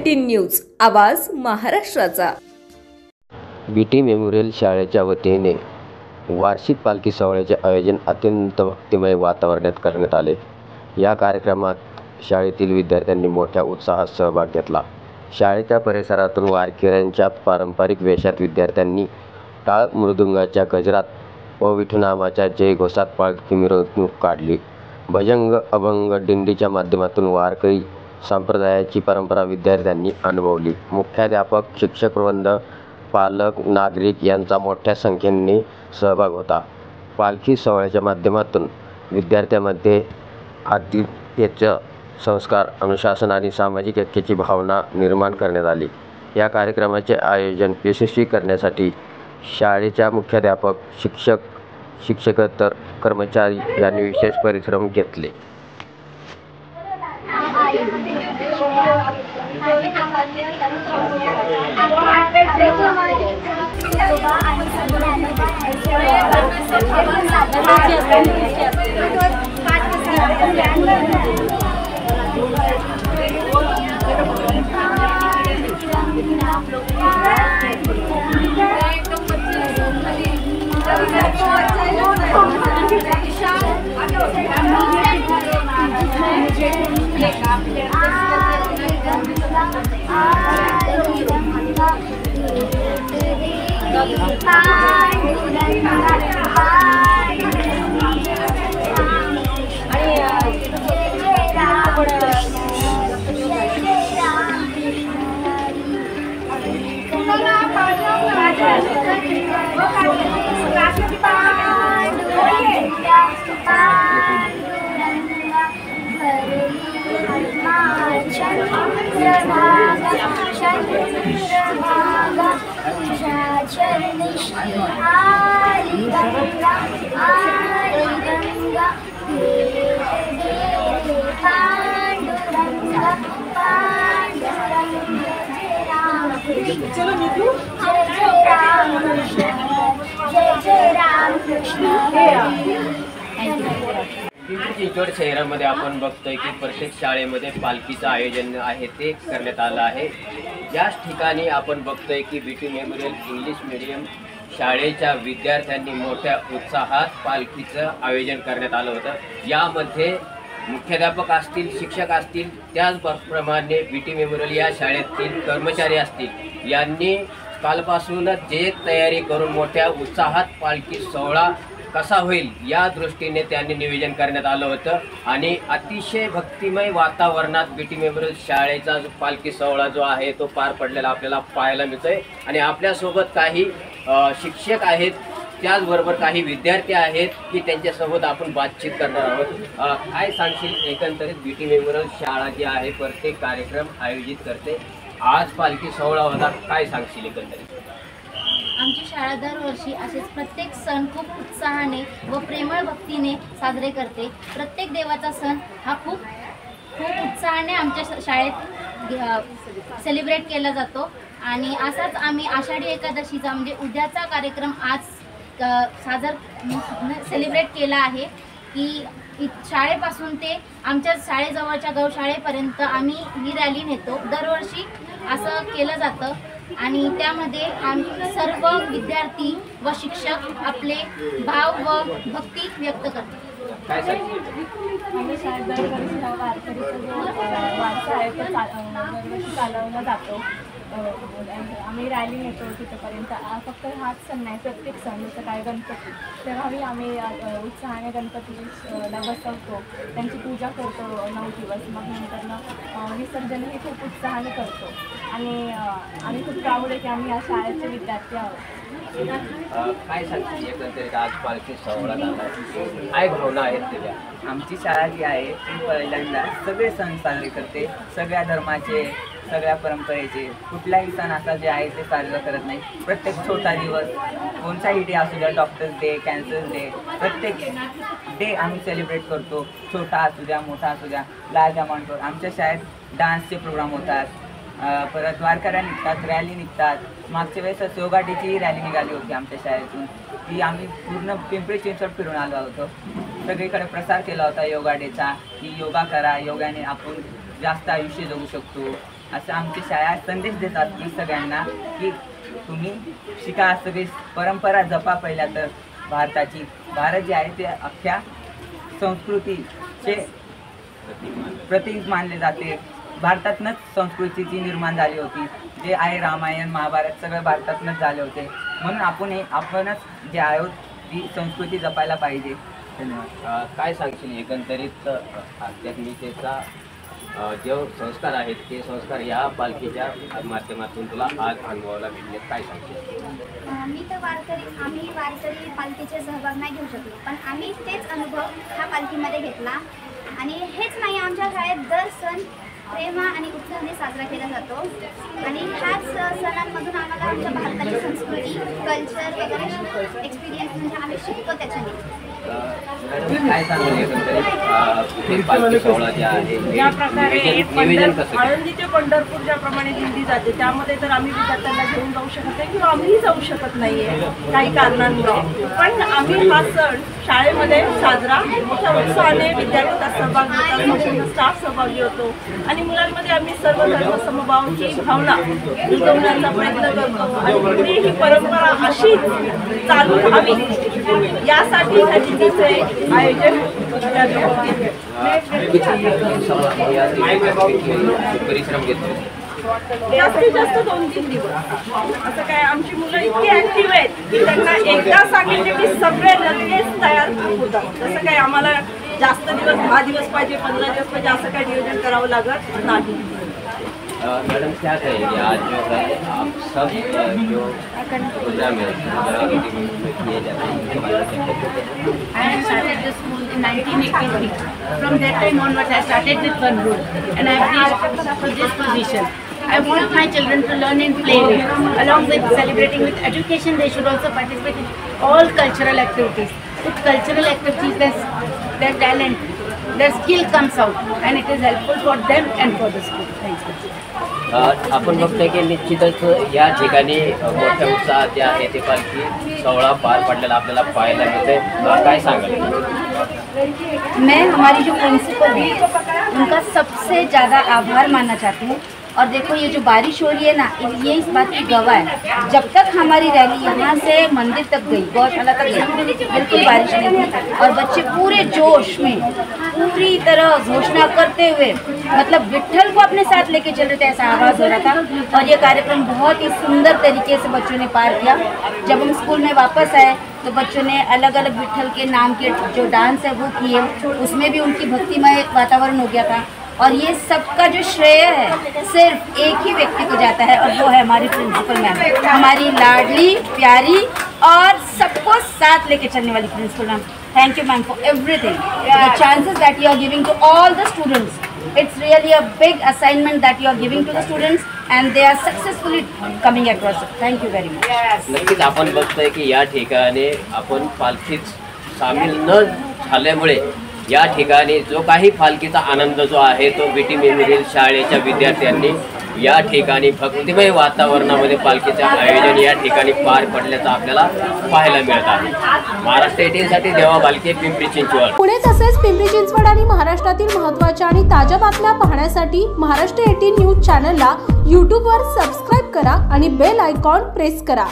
18 news, आवाज महाराष्ट्राचा। BT memorial शाळेच्या वतीने वार्षिक पालखी सोहळ्याचे आयोजन अत्यंत भक्तिमय वातावरणात करण्यात आले। या कार्यक्रमात शाळेतील विद्यार्थ्यांनी मोठ्या उत्साहात सहभाग घेतला। शाळेच्या परिसरातून वारकऱ्यांच्या पारंपरिक वेशात विद्यार्थ्यांनी टाळ मृदुंगाच्या गजरात व विठुनामाच्या जयघोषात पालखी मिरवणूक काढली। भजंग अभंग दिंडीच्या माध्यमातून वारकरी संप्रदायाची परंपरा विद्यार्थ्यांनी अनुभवली। मुख्याध्यापक, शिक्षक वृंद, पालक, नागरिक यांचा मोठ्या संख्येने सहभाग होता। पालखी सोहळ्याच्या माध्यमातून विद्यार्थ्यांमध्ये आध्यात्मिक संस्कार, अनुशासन आणि सामाजिक ऐक्याची भावना निर्माण करण्यात आली। या कार्यक्रमाचे आयोजन यशस्वी करण्यासाठी शाळेच्या मुख्याध्यापक, शिक्षक, शिक्षकेतर कर्मचारी यांनी विशेष परिश्रम घेतले। चिंचवड शहरामध्ये आपण बघतोय की प्रत्येक शाळेमध्ये पालखीचं आयोजन आहे ते करण्यात आलं आहे। याच ठिकाणी आपण बघतोय की बीटी मेमोरियल इंग्लिश मीडियम शाळेच्या विद्यार्थ्यांनी मोठ्या उत्साहात पालखीचं आयोजन करण्यात आलं होतं। यामध्ये मुख्याध्यापक असतील, शिक्षक असतील, त्याचप्रमाणे बीटी मेमोरियल या शाळेतील कर्मचारी असतील, यांनी कालपासूनच जे तयारी करून मोठ्या उत्साहात पालखी सोहळा कसा होईल या दृष्टीने त्यांनी नियोजन करण्यात आलं होतं आणि अतिशय भक्तिमय वातावरणात बीटी मेमोरियल शाळेचा जो पालखी सोहळा जो आहे तो पार पडलेला आपल्याला पाहायला मिळतोय। आणि आपल्यासोबत काही शिक्षक आहेत, त्याचबरोबर काही विद्यार्थी आहेत की त्यांच्यासोबत आपण बातचीत करणार आहोत। काय सांगशील, एकंदरीत बीटी मेमोरियल शाळा जी आहे प्रत्येक कार्यक्रम आयोजित करते, आज पालखी सोहळा होता, काय सांगशील एकंदरीत? आमची शाळा दरवर्षी असेच प्रत्येक सण खूप उत्साहाने व प्रेमळ भक्तीने साजरे करते। प्रत्येक देवाचा सण हा खूप उत्साहाने आमच्या शाळेत सेलिब्रेट केला जातो आणि असाच आम्ही आषाढी एकादशीचा म्हणजे उद्याचा कार्यक्रम आज सेलिब्रेट केला आहे की शाळेपासून ते आमच्या शाळेजवळच्या गौशाळेपर्यंत आम्ही ही रॅली नेतो। दरवर्षी असं केलं जातं आणि त्यामध्ये सर्व विद्यार्थी व शिक्षक आपले भाव व भक्ती व्यक्त करतात। आम्ही शाळेत दरवर्षी वारकरीचा जो वारसा आहे तो दरवर्षी चालवला जातो। आम्ही रॅली नेतो तिथपर्यंत। फक्त हाच सण नाही, प्रत्येक सण जसं काय गणपती, तेव्हाही आम्ही उत्साहाने गणपतीला बसवतो, त्यांची पूजा करतो 9 दिवस। मग नंतर विसर्जनही खूप उत्साहाने करतो आणि आम्ही खूप प्राऊड आहे की आम्ही या शाळेचे विद्यार्थी आहोत। काय सांगते एकंदरीत आज पालखी सोहळा झाला, काय भावना आहेत त्याच्या? आमची शाळा जी आहे ती पहिल्यांदा सगळे सण साजरे करते, सगळ्या धर्माचे, सगळ्या परंपरेचे। कुठलाही सण असा जे आहे ते साजरा करत नाही। प्रत्येक छोटा दिवस, कोणताही डे असू द्या, डॉक्टर्स डे, कॅन्सर डे, प्रत्येक डे आम्ही सेलिब्रेट करतो। छोटा असू द्या, मोठा असू द्या, लार्ज अमाऊंटवर। आमच्या शाळेत डान्सचे प्रोग्राम होतात, परत वारकऱ्या निघतात, रॅली निघतात। मागच्या वेळेस योगा डेची रॅली निघाली होती आमच्या शाळेतून, ती आम्ही पूर्ण पिंपरी चिंचवड फिरून आलो होतो। सगळीकडे प्रसार केला होता योगा डेचा की योगा करा, योगाने आपण जास्त आयुष्य जगू शकतो। असं आमची शाळा संदेश देतात की सगळ्यांना की तुम्ही शिका, सगळी परंपरा जपा. पहिल्या तर भारताची, भारत जे आहे ते अख्ख्या संस्कृतीचे प्रतीक मानले जाते. भारतातनंच संस्कृतीची निर्माण झाली होती. जे आहे रामायण महाभारत सगळं भारतातनंच झाले होते. म्हणून आपणच जे आहोत ती संस्कृती जपायला पाहिजे. धन्यवाद. काय सांगशील एकंदरीत आध्यात्मिकतेचा जे संस्कार आहेत ते संस्कार या पालखीच्या माध्यमातून तुला आज अनुभवाला भेटले, काय सांगशील? मी तर आम्ही वारकरी पालखीचे सहभाग नाही घेऊ शकलो, पण आम्ही तेच अनुभव ह्या पालखीमध्ये घेतला. आणि हेच नाही, आमच्या शाळेत दर सण प्रेम आणि उत्साहाने साजरा केला जातो. आणि ह्याच सणांमधून आम्हाला आमच्या भारताची संस्कृती, कल्चर वगैरे एक्सपिरियन्स म्हणजे आम्ही शिकतो त्याच्याने. काय सांगू एकंदरीत पालखी सोहळा जे आहे ज्या प्रकारे निवेदन कसं आळंदी ते पंढरपूर ज्याप्रमाणे दिंडी जाते त्यामध्ये तर आम्ही विद्यार्थ्यांना घेऊन जाऊ शकत नाही किंवा आम्हीही जाऊ शकत नाहीये काही कारणांमुळे. पण आम्ही हा सण शाळेमध्ये साजरा मोठ्या उत्साहाने विद्यार्थी त्यात सहभाग घेतात, संपूर्ण स्टाफ सहभागी होतो आणि मुलांमध्ये आम्ही सर्व धर्म समभावाची भावना रुजवण्याचा प्रयत्न करतो. आणि पुढे ही परंपरा अशीच चालू राहावी यासाठी ह्या दिंडीचे आयोजन परिश्रम घेतो. जास्तीत जास्त 2-3 दिवस. असं काय आमची मुलं इतकी ऍक्टिव्ह आहेत की त्यांना एकदा सांगितले की सगळे लगेच तयार होतात. तसं काय आम्हाला जास्त दिवस 10 दिवस पाहिजे, 15 दिवस पाहिजे असं काय नियोजन करावं लागत नाही. मैडम क्या कहेंगे आज जो है आप सब जो प्रोग्राम है किए जाते हैं? I have started this school in 1983. From that time onwards, I started with one rule, and I have reached to this position. I want my children to learn in play way. Along with celebrating with education, they should also participate in all cultural activities. With cultural activities, their talent, their skill comes out, and it is helpful for them and for the school. Thank you. आपण बघतोय की निश्चितच या ठिकाणी मोठ्या उत्साहात जे आहे ते पालखी सोहळा पार पडलेला आपल्याला पाहायला मिळते. काय सांगाल? मैं हमारी जो प्रिंसिपल है उनका सबसे ज़्यादा आभार मानना चाहती हूँ. और देखो ये जो बारिश हो रही है ना, ये इस बात की गवाह है. जब तक हमारी रैली यहाँ से मंदिर तक गई, गौशाला तक गई, बिल्कुल बारिश नहीं थी और बच्चे पूरे जोश में पूरी तरह घोषणा करते हुए मतलब विट्ठल को अपने साथ लेके चल रहे थे, ऐसा आवाज़ हो रहा था. और ये कार्यक्रम बहुत ही सुंदर तरीके से बच्चों ने पार किया. जब हम स्कूल में वापस आए तो बच्चों ने अलग अलग विट्ठल के नाम के जो डांस है वो किए, उसमें भी उनकी भक्तिमय वातावरण हो गया था. और ये सबका जो श्रेय है सिर्फ एक ही व्यक्ति को जाता है और वो है हमारी प्रिंसिपल मैम, हमारी लाडली प्यारी और सबको साथ लेके चलने वाली principal ma'am. Thank you ma'am for everything. The chances that you are giving to all the students, it's really a big assignment that you are giving to the students and they are successfully coming across it. Thank you very much. नक्कीच आपण बघतोय की या ठिकाणी आपण पालखीत सामील न झाल्यामुळे या ठिकाणी जो काही पालखीचा आनंद जो आहे तो बीटी मेमोरियल शाळेच्या विद्यार्थ्यांनी या ठिकाणी भक्तिमय वातावरणामध्ये पालखीचे आयोजन या ठिकाणी पार पडल्याचं आपल्याला पाहायला मिळत आहे. महाराष्ट्र 18 साठी देवा बालके, पिंपरी चिंचवड. पुणे तसेच पिंपरी चिंचवड आणि महाराष्ट्रातील महत्त्वाच्या आणि ताज्या बातम्या पाहण्यासाठी महाराष्ट्र 18 न्यूज चॅनलला यूट्यूबवर सबस्क्राईब करा आणि बेल आयकॉन प्रेस करा.